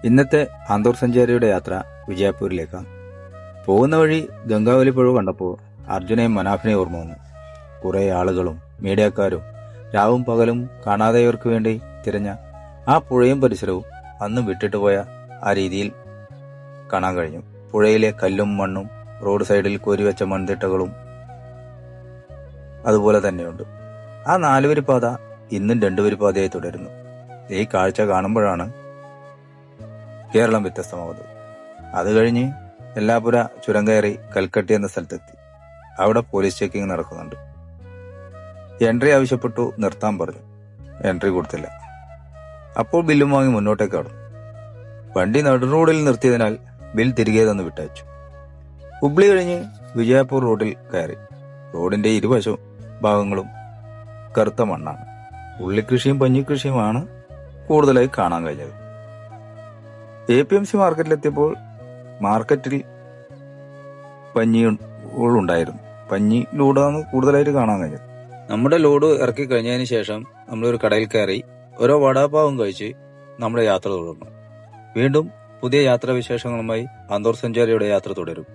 ഇന്നത്തെ ആന്തൂർ സഞ്ചാരിയുടെ യാത്ര വിജയപൂരിലേക്കാണ്. പോകുന്ന വഴി ഗംഗാവലി പുഴ കണ്ടപ്പോൾ അർജുനെയും മനാഫിനെയും ഓർമ്മ വന്നു. കുറെ ആളുകളും മീഡിയക്കാരും രാവും പകലും കാണാതെയവർക്ക് വേണ്ടി തിരഞ്ഞ ആ പുഴയും പരിസരവും അന്ന് വിട്ടിട്ട് പോയ ആ രീതിയിൽ കാണാൻ കഴിഞ്ഞു. പുഴയിലെ കല്ലും മണ്ണും റോഡ് സൈഡിൽ കോരിവെച്ച മൺതിട്ടകളും അതുപോലെ തന്നെയുണ്ട്. ആ 4 വരി പാത ഇന്നും 2 വരി പാതയായി തുടരുന്നു. ഈ കാഴ്ച കാണുമ്പോഴാണ് കേരളം വ്യത്യസ്തമാകുന്നത്. അത് കഴിഞ്ഞ് എല്ലാപുര ചുരം കയറി കൽക്കട്ടി എന്ന സ്ഥലത്തെത്തി. അവിടെ പോലീസ് ചെക്കിംഗ് നടക്കുന്നുണ്ട്. എൻട്രി ആവശ്യപ്പെട്ടു, നിർത്താൻ പറഞ്ഞു. എൻട്രി കൊടുത്തില്ല. അപ്പോൾ ബില്ലും വാങ്ങി മുന്നോട്ടേക്ക് കടന്നു. വണ്ടി നടു റോഡിൽ നിർത്തിയതിനാൽ ബിൽ തിരികെ തന്നു വിട്ടയച്ചു. ഹുബ്ലി കഴിഞ്ഞ് വിജയപൂർ റോഡിൽ കയറി. റോഡിന്റെ ഇരുവശവും ഭാഗങ്ങളും കറുത്ത മണ്ണാണ്. ഉള്ളിക്കൃഷിയും പഞ്ഞിക്കൃഷിയുമാണ് കൂടുതലായി കാണാൻ കഴിഞ്ഞത്. APMC മാർക്കറ്റിലെത്തിയപ്പോൾ മാർക്കറ്റിൽ പഞ്ഞികളുണ്ടായിരുന്നു. പഞ്ഞി ലൂടാണ് കൂടുതലായിട്ട് കാണാൻ കഴിഞ്ഞത്. നമ്മുടെ ലോഡ് ഇറക്കി കഴിഞ്ഞതിന് ശേഷം നമ്മളൊരു കടയിൽ കയറി ഓരോ വടാപാവും കഴിച്ച് നമ്മുടെ യാത്ര തുടർന്നു. വീണ്ടും പുതിയ യാത്രാവിശേഷങ്ങളുമായി ആന്തൂർ സഞ്ചാരിയുടെ യാത്ര തുടരും.